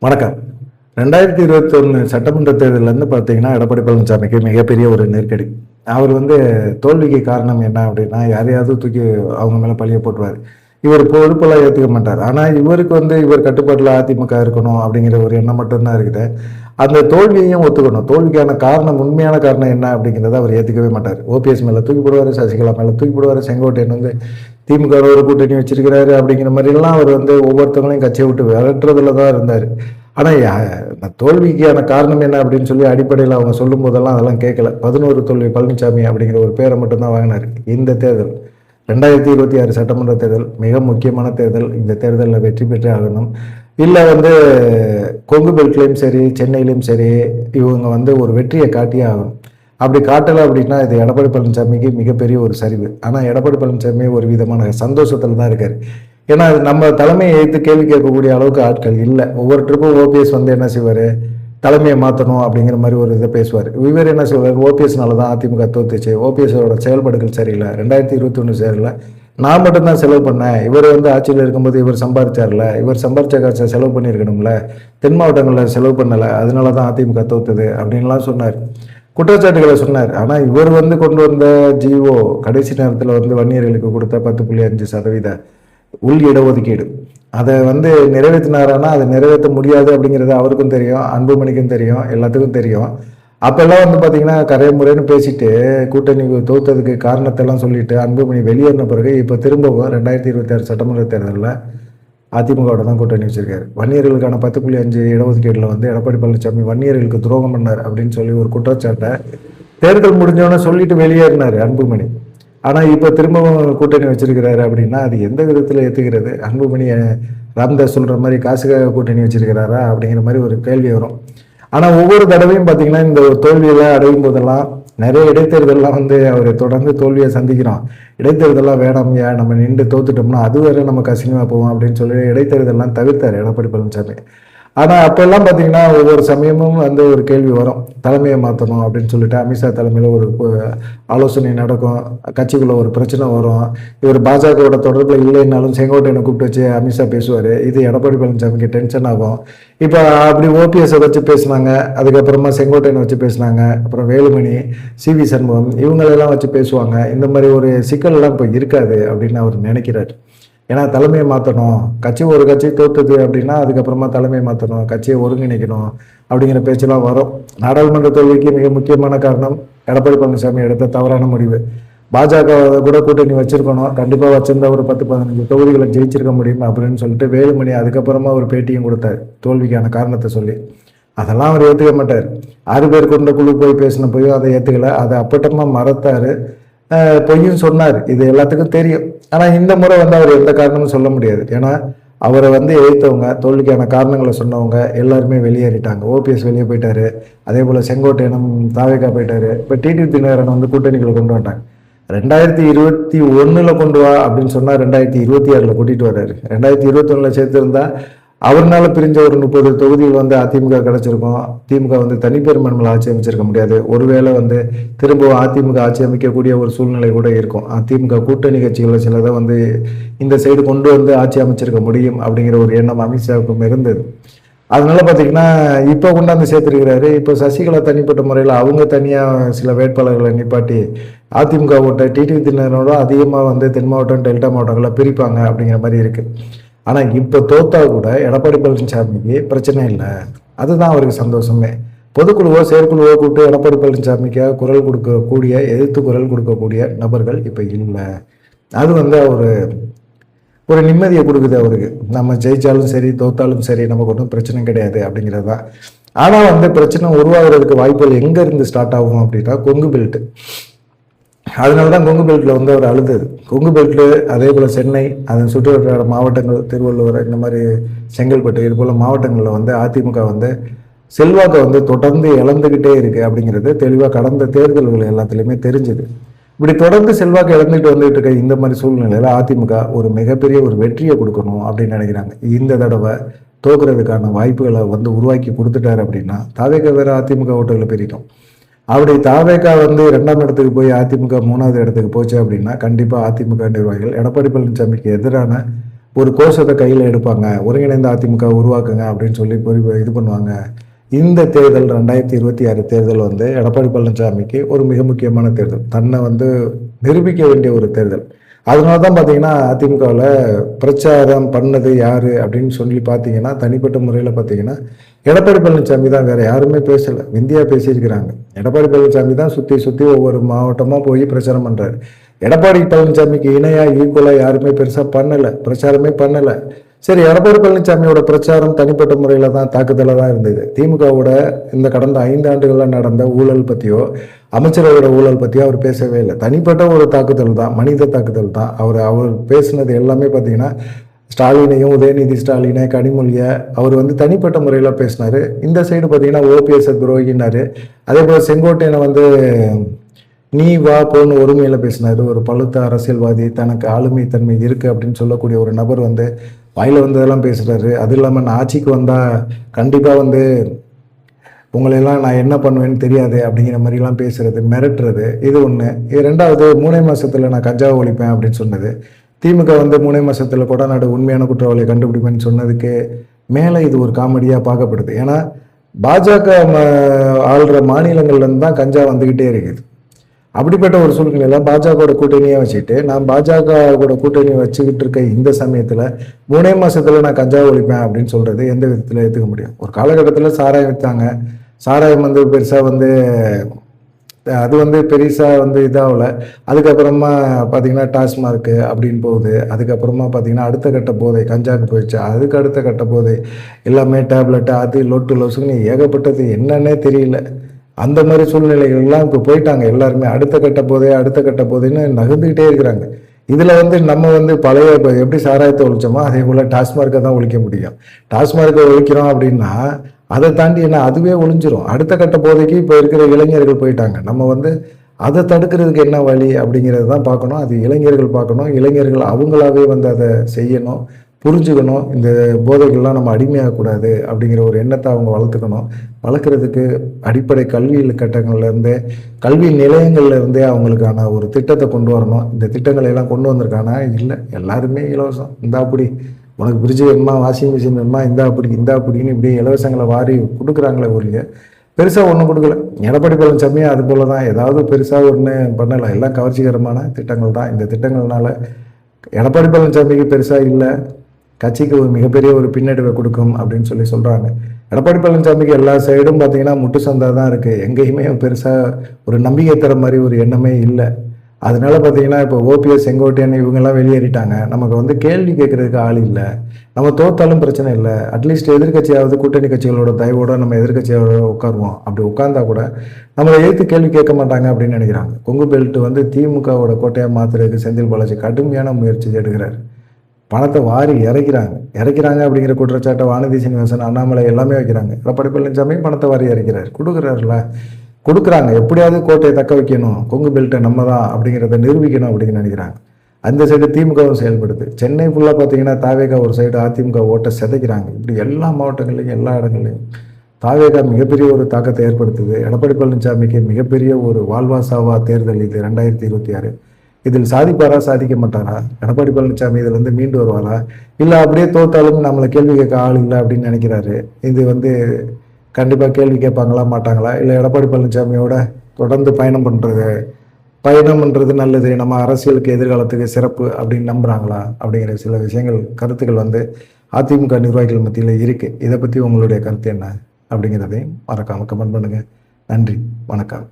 வணக்கம். 2021 சட்டமன்ற தேர்தலேருந்து பார்த்தீங்கன்னா, எடப்பாடி பழனிசாமிக்கு மிகப்பெரிய ஒரு நெருக்கடி. அவர் தோல்விக்கு காரணம் என்ன அப்படின்னா, யாரையாவது தூக்கி அவங்க மேல பழிய போட்டுருவாரு. இவர் பொறுப்பெல்லாம் ஏத்துக்க மாட்டார். ஆனா, இவருக்கு இவர் கட்டுப்பாட்டுல அதிமுக இருக்கணும் அப்படிங்கிற ஒரு எண்ணம் மட்டும் தான் இருக்குது. அந்த தோல்வியையும் ஒத்துக்கணும். தோல்விக்கான காரணம், உண்மையான காரணம் என்ன அப்படிங்கிறத அவர் ஏத்துக்கவே மாட்டார். ஓபிஎஸ் மேல தூக்கி போடுவாரு, சசிகலா மேல தூக்கி போடுவாரு, செங்கோட்டையன் திமுக ஒரு கூட்டணி வச்சிருக்கிறாரு அப்படிங்கிற மாதிரிலாம் அவர் ஒவ்வொருத்தவங்களையும் கட்சியை விட்டு விரட்டுறதுல தான் இருந்தார். ஆனா தோல்விக்கான காரணம் என்ன அப்படின்னு சொல்லி அடிப்படையில் அவங்க சொல்லும் போதெல்லாம் அதெல்லாம் கேட்கல. 11 தோல்வி பழனிசாமி அப்படிங்கிற ஒரு பேரை மட்டும்தான் வாங்கினார். இந்த தேர்தல் 2026 சட்டமன்ற தேர்தல் மிக முக்கியமான தேர்தல். இந்த தேர்தலில் வெற்றி பெற்றே ஆகணும். இல்லை கொங்கு பெல்ட்லையும் சரி, சென்னையிலையும் சரி, இவங்க ஒரு வெற்றியை காட்டியே ஆகணும். அப்படி காட்டலை அப்படின்னா இது எடப்பாடி பழனிசாமிக்கு மிகப்பெரிய ஒரு சரிவு. ஆனால் எடப்பாடி பழனிசாமி ஒரு விதமான சந்தோஷத்தில் தான் இருக்காரு. ஏன்னா நம்ம தலைமையை எதிர்த்து கேள்வி கேட்கக்கூடிய அளவுக்கு ஆட்கள் இல்லை. ஒவ்வொரு ட்ரிப்பும் ஓபிஎஸ் என்ன செய்வார், தலைமையை மாற்றணும் அப்படிங்கிற மாதிரி ஒரு இதை பேசுவார். இவர் என்ன செய்வார், ஓபிஎஸ்னால தான் அதிமுக தோத்துச்சு, ஓபிஎஸோட செயல்பாடுகள் சரியில்லை, 2021 சரியில்லை, நான் மட்டும்தான் செலவு பண்ணேன், இவர் ஆட்சியில் இருக்கும்போது இவர் சம்பாதிச்சார்ல, இவர் சம்பாதிச்ச காசை செலவு பண்ணியிருக்கணும்ல, தென் மாவட்டங்களில் செலவு பண்ணலை, அதனால தான் அதிமுக தோத்துது அப்படின்லாம் சொன்னார். குற்றச்சாட்டுகளை சொன்னார். ஆனால் இவர் கொண்டு வந்த ஜிஓ கடைசி நேரத்தில் வன்னியர்களுக்கு கொடுத்த 10.5% உள் இடஒதுக்கீடு அதை நிறைவேற்றினாரானா அதை நிறைவேற்ற முடியாது அப்படிங்கிறது அவருக்கும் தெரியும், அன்புமணிக்கும் தெரியும், எல்லாத்துக்கும் தெரியும். அப்பெல்லாம் பார்த்தீங்கன்னா கரைமுறைன்னு பேசிட்டு கூட்டணி தோத்ததுக்கு காரணத்தெல்லாம் சொல்லிட்டு அன்புமணி வெளியேறின பிறகு இப்போ திரும்பவும் 2026 சட்டமன்ற தேர்தலில் அதிமுகவோட தான் கூட்டணி வச்சிருக்காரு. வன்னியர்களுக்கான 10.5 இடஒதுக்கீடுல எடப்பாடி பழனிசாமி வன்னியர்களுக்கு துரோகம் பண்ணார் அப்படின்னு சொல்லி ஒரு குற்றச்சாட்டை தேர்தல் முடிஞ்சவொன்னே சொல்லிட்டு வெளியேறினார் அன்புமணி. ஆனால் இப்போ திரும்பவும் கூட்டணி வச்சிருக்கிறாரு அப்படின்னா அது எந்த விதத்தில் ஏற்றுக்கிறது? அன்புமணி ராம்தாஸ் சொல்கிற மாதிரி காசுக்காக கூட்டணி வச்சிருக்கிறாரா அப்படிங்கிற மாதிரி ஒரு கேள்வி வரும். ஆனால் ஒவ்வொரு தடவையும் பார்த்தீங்கன்னா இந்த தோல்வியில் அடையும் போதெல்லாம் நிறைய இடைத்தேர்தலாம் அவர் தொடர்ந்து தோல்வியை சந்திக்கிறோம். இடைத்தேர்தலாம் வேணாமையா, நம்ம நின்று தோத்துட்டோம்னா அது வேற நமக்கு அசிங்கமாக போவோம் அப்படின்னு சொல்லி இடைத்தேர்தலாம் தவிர்த்தார் எடப்பாடி பழனிசாமி. ஆனால் அப்பெல்லாம் பார்த்தீங்கன்னா ஒவ்வொரு சமயமும் ஒரு கேள்வி வரும், தலைமையை மாற்றணும் அப்படின்னு சொல்லிட்டு அமித்ஷா தலைமையில் ஒரு ஆலோசனை நடக்கும், கட்சிக்குள்ள ஒரு பிரச்சனை வரும். இவர் பாஜகவோட தொடர்பில் இல்லைன்னாலும் செங்கோட்டையனை கூப்பிட்டு வச்சு அமித்ஷா பேசுவார். இது எடப்பாடி பழனிசாமிக்கு டென்ஷன் ஆகும். இப்போ அப்படி ஓபிஎஸை வச்சு பேசினாங்க, அதுக்கப்புறமா செங்கோட்டையனை வச்சு பேசினாங்க, அப்புறம் வேலுமணி, சிவி சண்முகம் இவங்களெல்லாம் வச்சு பேசுவாங்க. இந்த மாதிரி ஒரு சிக்கல்லாம் இப்போ இருக்காது அப்படின்னு அவர் நினைக்கிறார். ஏன்னா தலைமையை மாற்றணும், ஒரு கட்சி தோத்துது அப்படின்னா அதுக்கப்புறமா தலைமையை மாற்றணும், கட்சியை ஒருங்கிணைக்கணும் அப்படிங்கிற பேச்செல்லாம் வரும். நாடாளுமன்ற தோல்விக்கு மிக முக்கியமான காரணம் எடப்பாடி பழனிசாமி எடுத்த தவறான முடிவு. பாஜக கூட கூட்டணி வச்சிருக்கணும், கண்டிப்பாக வச்சிருந்தா ஒரு 10-15 தொகுதிகளை ஜெயிச்சிருக்க முடியும் அப்படின்னு சொல்லிட்டு வேலுமணி அதுக்கப்புறமா ஒரு பேட்டியும் கொடுத்தார் தோல்விக்கான காரணத்தை சொல்லி. அதெல்லாம் அவர் ஏற்றுக்க மாட்டார். 6 பேர் கொண்ட குழு போய் பேசின போயும் அதை ஏற்றுக்கல, அதை அப்பட்டமா மறத்தாரு, பொய்யும் சொன்னார். இது எல்லாத்துக்கும் தெரியும். ஆனால் இந்த முறை அவர் எந்த காரணமும் சொல்ல முடியாது. ஏன்னா அவரை எதிர்த்தவங்க, தோல்விக்கான காரணங்களை சொன்னவங்க எல்லாருமே வெளியேறிட்டாங்க. ஓபிஎஸ் வெளியே போயிட்டாரு, அதே போல் செங்கோட்டையனும் தாவேக்கா போயிட்டாரு. இப்போ டிடிவி தினகரன் கூட்டணிகளை கொண்டு வந்துட்டாங்க. 2021 கொண்டு வா அப்படின்னு சொன்னால் 2026 கூட்டிகிட்டு வர்றாரு. 2021 சேர்த்துருந்தா அவர்னால பிரிஞ்ச ஒரு 30 தொகுதிகள் அதிமுக கிடைச்சிருக்கும். திமுக தனிப்பெரும்பான்மையில் ஆட்சி அமைச்சிருக்க முடியாது. ஒருவேளை திரும்பவும் அதிமுக ஆட்சி அமைக்கக்கூடிய ஒரு சூழ்நிலை கூட இருக்கும். அதிமுக கூட்டணி கட்சிகளை சிலதை இந்த சைடு கொண்டு ஆட்சி அமைச்சிருக்க முடியும் அப்படிங்கிற ஒரு எண்ணம் அமித்ஷாவுக்கும் இருந்தது. அதனால பார்த்தீங்கன்னா இப்போ கொண்டாந்து சேர்த்துருக்கிறாரு. இப்போ சசிகலா தனிப்பட்ட முறையில் அவங்க தனியாக சில வேட்பாளர்களை நிப்பாட்டி அதிமுக ஓட்டை டிடிவி தினகரனோட அதிகமாக தென் மாவட்டம், டெல்டா மாவட்டங்களை பிரிப்பாங்க அப்படிங்கிற மாதிரி இருக்கு. ஆனால் இப்போ தோத்தா கூட எடப்பாடி பழனிசாமிக்கு பிரச்சனை இல்லை. அதுதான் அவருக்கு சந்தோஷமே. பொதுக்குழுவோ செயற்குழுவோ கூப்பிட்டு எடப்பாடி பழனிசாமிக்காக குரல் கொடுக்கக்கூடிய, எதிர்த்து குரல் கொடுக்கக்கூடிய நபர்கள் இப்போ இல்லை. அது ஒரு நிம்மதியை கொடுக்குது அவருக்கு. நம்ம ஜெயிச்சாலும் சரி தோத்தாலும் சரி நமக்கு ஒன்றும் பிரச்சனை கிடையாது அப்படிங்கிறது தான். ஆனால் பிரச்சனை உருவாகிறதுக்கு வாய்ப்புகள் எங்கேருந்து ஸ்டார்ட் ஆகும் அப்படின்னா கொங்கு பெல்ட். அதனால தான் கொங்கு பெல்ட்டில் அவர் அழுதது. கொங்கு பெல்ட்டு, அதே போல் சென்னை, அதன் சுற்றுவட்டார மாவட்டங்கள், திருவள்ளூர், இந்த மாதிரி செங்கல்பட்டு, இது போல் மாவட்டங்களில் அதிமுக செல்வாக்கை தொடர்ந்து இழந்துக்கிட்டே இருக்குது அப்படிங்கிறது தெளிவாக கடந்த தேர்தல்கள் எல்லாத்துலேயுமே தெரிஞ்சுது. இப்படி தொடர்ந்து செல்வாக்கு இழந்துட்டு வந்துட்டு இருக்க இந்த மாதிரி சூழ்நிலையில் அதிமுக ஒரு மிகப்பெரிய ஒரு வெற்றியை கொடுக்கணும் அப்படின்னு நினைக்கிறாங்க. இந்த தடவை தோக்குறதுக்கான வாய்ப்புகளை உருவாக்கி கொடுத்துட்டாரு அப்படின்னா தாவேக்கா வேற அதிமுக ஓட்டுகளை பெருகிட்டோம். அப்படி தாவேக்கா 2ஆம் இடத்துக்கு போய் அதிமுக 3ஆவது இடத்துக்கு போச்சு அப்படின்னா கண்டிப்பாக அதிமுக நிர்வாகிகள் எடப்பாடி பழனிசாமிக்கு எதிரான ஒரு கோஷத்தை கையில் எடுப்பாங்க, ஒருங்கிணைந்த அதிமுக உருவாக்குங்க அப்படின்னு சொல்லி இது பண்ணுவாங்க. இந்த தேர்தல் 2026 தேர்தல் வந்து எடப்பாடி பழனிசாமிக்கு ஒரு மிக முக்கியமான தேர்தல். தன்னை வந்து நிரூபிக்க வேண்டிய ஒரு தேர்தல். அதனால தான் பார்த்தீங்கன்னா அதிமுகவில் பிரச்சாரம் பண்ணது யார் அப்படின்னு சொல்லி பார்த்தீங்கன்னா, தனிப்பட்ட முறையில் பார்த்தீங்கன்னா எடப்பாடி பழனிசாமி தான், வேறு யாருமே பேசலை. விந்தியா பேசியிருக்கிறாங்க. எடப்பாடி பழனிசாமி தான் சுற்றி சுற்றி ஒவ்வொரு மாவட்டமாக போய் பிரச்சாரம் பண்ணுறாரு. எடப்பாடி பழனிசாமிக்கு இணையாக ஈக்குவலாக யாருமே பெருசாக பண்ணலை, பிரச்சாரமே பண்ணலை. சரி, எடப்பாடி பழனிசாமியோட பிரச்சாரம் தனிப்பட்ட முறையில் தான் தாக்குதலாக தான் இருந்தது. திமுகவோட இந்த கடந்த 5 ஆண்டுகளில் நடந்த ஊழல் பற்றியோ அமைச்சரோட ஊழல் பற்றியோ அவர் பேசவே இல்லை. தனிப்பட்ட ஒரு தாக்குதல் தான், மனித தாக்குதல் தான். அவர் பேசினது எல்லாமே பார்த்தீங்கன்னா ஸ்டாலினையும், உதயநிதி ஸ்டாலினை, கனிமொழியை அவர் வந்து தனிப்பட்ட முறையில் பேசினார். இந்த சைடு பார்த்தீங்கன்னா ஓபிஎஸ் துரோகினார். அதே போல் செங்கோட்டையனை வந்து நீ வா போன்னு ஒருமையில் பேசினார். ஒரு பழுத்த அரசியல்வாதி, தனக்கு ஆளுமை தன்மை இருக்குது அப்படின்னு சொல்லக்கூடிய ஒரு நபர் வந்து வாயில் வந்ததெல்லாம் பேசுகிறாரு. அது இல்லாமல் நான் ஆட்சிக்கு வந்தால் கண்டிப்பாக வந்து உங்களையெல்லாம் நான் என்ன பண்ணுவேன்னு தெரியாது அப்படிங்கிற மாதிரிலாம் பேசுகிறது, மிரட்டுறது, இது ஒன்று. இது ரெண்டாவது, 3 மாதத்தில் நான் கஞ்சாவை ஒழிப்பேன் அப்படின்னு சொன்னது. திமுக வந்து 3 மாதத்தில் கொடநாடு உண்மையான குற்றவாளியை கண்டுபிடிப்பேன்னு சொன்னதுக்கு மேலே இது ஒரு காமெடியாக பார்க்கப்படுது. ஏன்னா பாஜக ஆள்ற மாநிலங்கள்லேருந்து தான் கஞ்சா வந்துக்கிட்டே இருக்குது. அப்படிப்பட்ட ஒரு சூழ்நிலையில் பாஜகவோட கூட்டணியை வச்சுட்டு, நான் பாஜகவோட கூட்டணியை வச்சுக்கிட்டு இருக்க இந்த சமயத்தில் 3 மாதத்தில் நான் கஞ்சா ஒழிப்பேன் அப்படின்னு சொல்கிறது எந்த விதத்தில் ஏற்றுக்க முடியும்? ஒரு காலகட்டத்தில் சாராயம் விற்றாங்க. சாராயம் வந்து பெருசாக வந்து அது வந்து பெருசாக வந்து இதாகல. அதுக்கப்புறமா பார்த்தீங்கன்னா டாஸ்மார்க்கு அப்படின்னு போகுது. அதுக்கப்புறமா பார்த்தீங்கன்னா அடுத்த கட்ட போதை கஞ்சாக்கு போயிடுச்சு. அதுக்கு அடுத்த கட்ட போதை எல்லாமே டேப்லெட்டு, அது லொட்டு லொசுக்குன்னு ஏகப்பட்டது, என்னன்னே தெரியல. அந்த மாதிரி சூழ்நிலைகள்லாம் இப்போ போயிட்டாங்க. எல்லாருமே அடுத்த கட்ட போதைன்னு நகர்ந்துக்கிட்டே இருக்கிறாங்க. இதில் வந்து நம்ம வந்து பழைய எப்படி சாராயத்தை ஒழிச்சோமோ அதே போல் டாஸ்மார்க்கை தான் ஒழிக்க முடியும். டாஸ்மார்க்கை ஒழிக்கிறோம் அப்படின்னா அதை தாண்டி என்ன அதுவே ஒழிஞ்சிரும். அடுத்த கட்ட போதைக்கு இப்போ இருக்கிற இளைஞர்கள் போயிட்டாங்க. நம்ம வந்து அதை தடுக்கிறதுக்கு என்ன வழி அப்படிங்கிறது தான் பார்க்கணும். அது இளைஞர்கள் பார்க்கணும். இளைஞர்கள் அவங்களாவே வந்து அதை செய்யணும், புரிஞ்சுக்கணும். இந்த போதைகள்லாம் நம்ம அடிமையாகக்கூடாது அப்படிங்கிற ஒரு எண்ணத்தை அவங்க வளர்த்துக்கணும். வளர்க்குறதுக்கு அடிப்படை கல்வி கட்டங்கள்லேருந்தே, கல்வி நிலையங்கள்லேருந்தே அவங்களுக்கான ஒரு திட்டத்தை கொண்டு வரணும். இந்த திட்டங்களை எல்லாம் கொண்டு வந்திருக்கானா? இல்லை, எல்லாருமே இலவசம். இந்தா அப்படி உனக்கு ஃப்ரிட்ஜு வேணுமா, வாஷிங் மிஷின் வேணுமா, இந்தா அப்படின்னு இப்படி இலவசங்களை வாரி கொடுக்குறாங்களே ஒழிய பெருசாக ஒன்றும் கொடுக்கல. எடப்பாடி பழனிசாமியும் அது போல தான், ஏதாவது பெருசாக ஒன்று பண்ணலை. எல்லாம் கவர்ச்சிகரமான திட்டங்கள் தான். இந்த திட்டங்கள்னால எடப்பாடி பழனிசாமிக்கு பெருசாக இல்லை, கட்சிக்கு ஒரு மிகப்பெரிய ஒரு பின்னடைவை கொடுக்கும் அப்படின்னு சொல்கிறாங்க. எடப்பாடி பழனிசாமிக்கு எல்லா சைடும் பார்த்தீங்கன்னா முட்டு சந்தா தான் இருக்குது. எங்கேயுமே பெருசாக ஒரு நம்பிக்கை தர மாதிரி ஒரு எண்ணமே இல்லை. அதனால பார்த்தீங்கன்னா இப்போ ஓபிஎஸ், செங்கோட்டையன் இவங்கெல்லாம் வெளியேறிட்டாங்க. நமக்கு வந்து கேள்வி கேட்கறதுக்கு ஆள் இல்லை. நம்ம தோத்தாலும் பிரச்சனை இல்லை, அட்லீஸ்ட் எதிர்கட்சியாவது கூட்டணி கட்சிகளோட தயவோட நம்ம எதிர்கட்சியோட உட்காருவோம். அப்படி உட்கார்ந்தா கூட நம்மளை எதிர்த்து கேள்வி கேட்க மாட்டாங்க அப்படின்னு நினைக்கிறாங்க. கொங்கு பெல்ட் வந்து திமுகவோட கோட்டையாக மாற்றுறதுக்கு செந்தில் பாலாஜி கடுமையான முயற்சி எடுக்கிறார். பணத்தை வாரி இறைக்கிறாங்க அப்படிங்கிற குற்றச்சாட்டை வானதி சீனிவாசன், அண்ணாமலை எல்லாமே வைக்கிறாங்க. எடப்பாடி பழனிசாமி பணத்தை வாரி இறைக்கிறார். கொடுக்குறாங்க. எப்படியாவது கோட்டையை தக்க வைக்கணும், கொங்கு பெல்ட்டை நம்ம தான் அப்படிங்கிறத நிரூபிக்கணும் அப்படின்னு நினைக்கிறாங்க. அந்த சைடு திமுகவும் செயல்படுது. சென்னை ஃபுல்லாக பார்த்தீங்கன்னா தாவேகா ஒரு சைடு, அதிமுக ஓட்டை சிதைக்கிறாங்க. இப்படி எல்லா மாவட்டங்கள்லையும் எல்லா இடங்கள்லையும் தாவேகா மிகப்பெரிய ஒரு தாக்கத்தை ஏற்படுத்துது. எடப்பாடி பழனிசாமிக்கு மிகப்பெரிய ஒரு வாழ்வாசாவா தேர்தல் இது 2026. இதில் சாதிப்பாரா, சாதிக்க மாட்டாரா? எடப்பாடி பழனிசாமி இதில் வந்து மீண்டு வருவாரா? இல்லை அப்படியே தோத்தாலும் நம்மளை கேள்வி கேட்க ஆள் இல்லை அப்படின்னு நினைக்கிறாரு. இது வந்து கண்டிப்பாக கேள்வி கேட்பாங்களா, மாட்டாங்களா? இல்லை எடப்பாடி பழனிசாமியோட தொடர்ந்து பயணம் பண்ணுறது நல்லது, நம்ம அரசியலுக்கு எதிர்காலத்துக்கு சிறப்பு அப்படின்னு நம்புகிறாங்களா அப்படிங்கிற சில விஷயங்கள், கருத்துக்கள் வந்து அதிமுக நிர்வாகிகள் மத்தியில் இருக்குது. இதை பற்றி உங்களுடைய கருத்து என்ன அப்படிங்கிறதையும் மறக்காமல் கமெண்ட் பண்ணுங்கள். நன்றி, வணக்கம்.